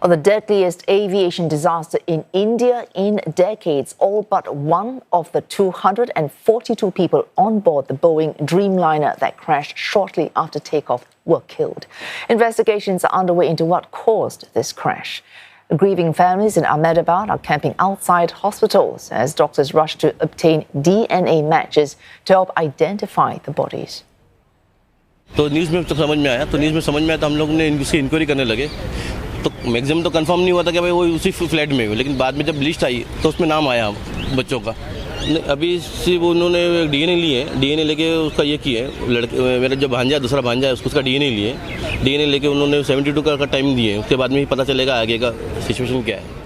Well, the deadliest aviation disaster in India in decades. All but one of the 242 people on board the Boeing Dreamliner that crashed shortly after takeoff were killed. Investigations are underway into what caused this crash. Grieving families in Ahmedabad are camping outside hospitals as doctors rush to obtain DNA matches to help identify the bodies. तो news में तो समझ में आया तो हम लोग ने इनकी इंक्वायरी करने लगे तो मैक्सिमम तो कंफर्म नहीं हुआ था कि भाई वो उसी फ्लाइट में हो, लेकिन बाद में जब लिस्ट आई तो उसमें नाम आया बच्चों का। अभी सिर्फ उन्होंने डीएनए लिए, डीएनए लेके उसका ये किया है, लड़के मेरा जो भांजा दूसरा भांजा है उसका डीएनए लेके उन्होंने 72 का टाइम दिए, उसके बाद में ही पता चलेगा आगे का सिचुएशन क्या है।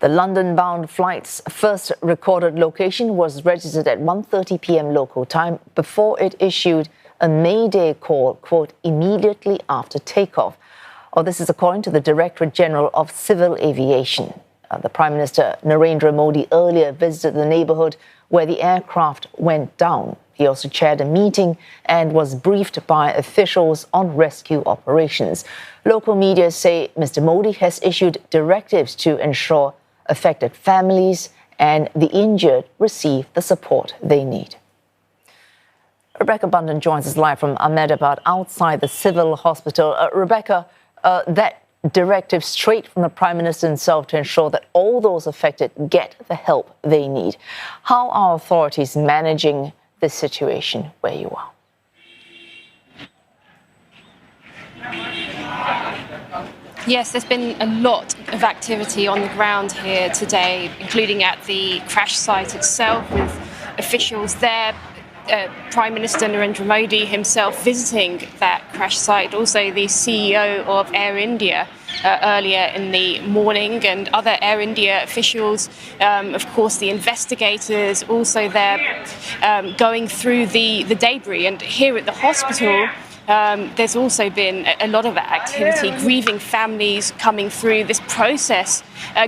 The London-bound flight's first recorded location was registered at 1:30 p.m. local time before it issued a mayday call, quote, immediately after takeoff. This is according to the Directorate General of Civil Aviation. The Prime Minister Narendra Modi earlier visited the neighbourhood where the aircraft went down. He also chaired a meeting and was briefed by officials on rescue operations. Local media say Mr. Modi has issued directives to ensure affected families and the injured receive the support they need. Rebecca Bundhun joins us live from Ahmedabad outside the civil hospital. Rebecca, that directive straight from the Prime Minister himself to ensure that all those affected get the help they need. How are authorities managing this situation where you are? Yes, there's been a lot of activity on the ground here today, including at the crash site itself, with officials there. Prime Minister Narendra Modi himself visiting that crash site, also the CEO of Air India earlier in the morning, and other Air India officials, of course the investigators also there going through the debris. And here at the hospital, there's also been a lot of activity, grieving families coming through this process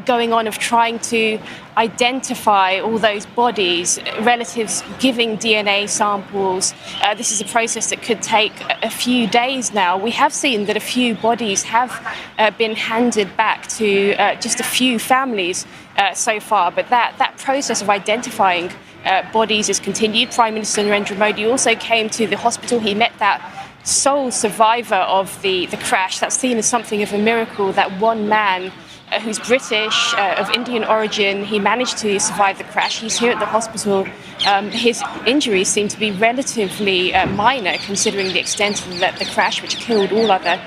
going on of trying to identify all those bodies, relatives giving DNA samples. This is a process that could take a few days now. We have seen that a few bodies have been handed back to just a few families so far, but that process of identifying bodies is continued. Prime Minister Narendra Modi also came to the hospital. He met that sole survivor of the crash. That's seen as something of a miracle, that one man who's British, of Indian origin, he managed to survive the crash. He's here at the hospital. His injuries seem to be relatively minor, considering the extent of the crash, which killed all other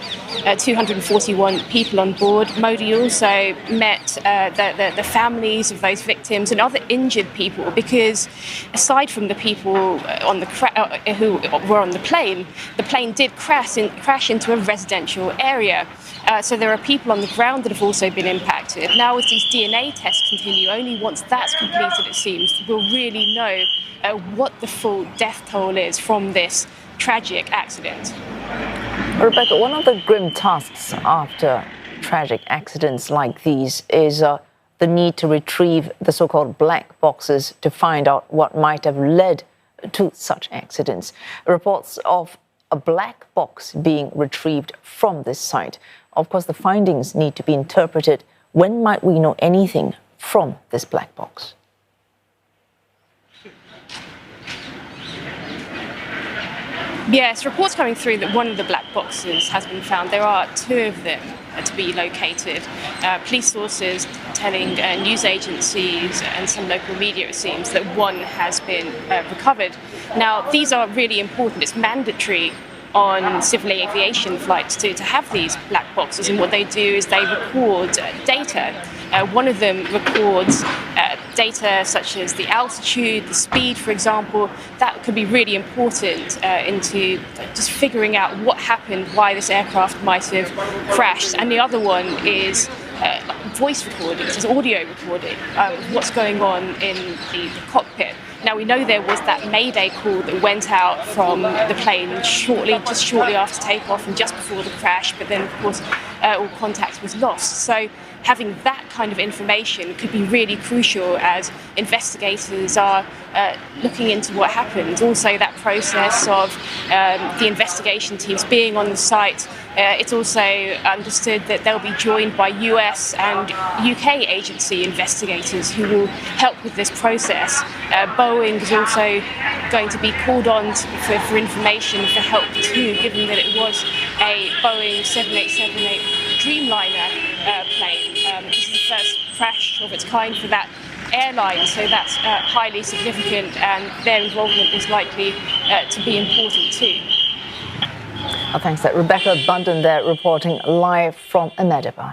241 people on board. Modi also met the families of those victims and other injured people, because aside from the people on who were on the plane did crash into a residential area. So there are people on the ground that have also been impacted. Now, as these DNA tests continue, only once that's completed, it seems, we'll really know what the full death toll is from this tragic accident. Rebecca, one of the grim tasks after tragic accidents like these is the need to retrieve the so-called black boxes to find out what might have led to such accidents. Reports of a black box being retrieved from this site. Of course, the findings need to be interpreted. When might we know anything from this black box? Yes, reports coming through that one of the black boxes has been found. There are two of them to be located. Police sources telling news agencies and some local media, it seems, that one has been recovered. Now, these are really important. It's mandatory on civil aviation flights to have these black boxes, and what they do is they record data. One of them records data such as the altitude, the speed, for example. That could be really important into just figuring out what happened, why this aircraft might have crashed. And the other one is voice recording, it's audio recording, what's going on in the cockpit. Now, we know there was that mayday call that went out from the plane just shortly after takeoff and just before the crash, but then, of course, all contact was lost. So having that kind of information could be really crucial as investigators are looking into what happened. Also, that process of the investigation teams being on the site, It's also understood that they'll be joined by US and UK agency investigators who will help with this process. Boeing is also going to be called on for information, for help too, given that it was a Boeing 7878 Dreamliner plane. This is the first crash of its kind for that airline, so that's highly significant, and their involvement is likely to be important too. Thanks. Rebecca Bundhun there reporting live from Ahmedabad.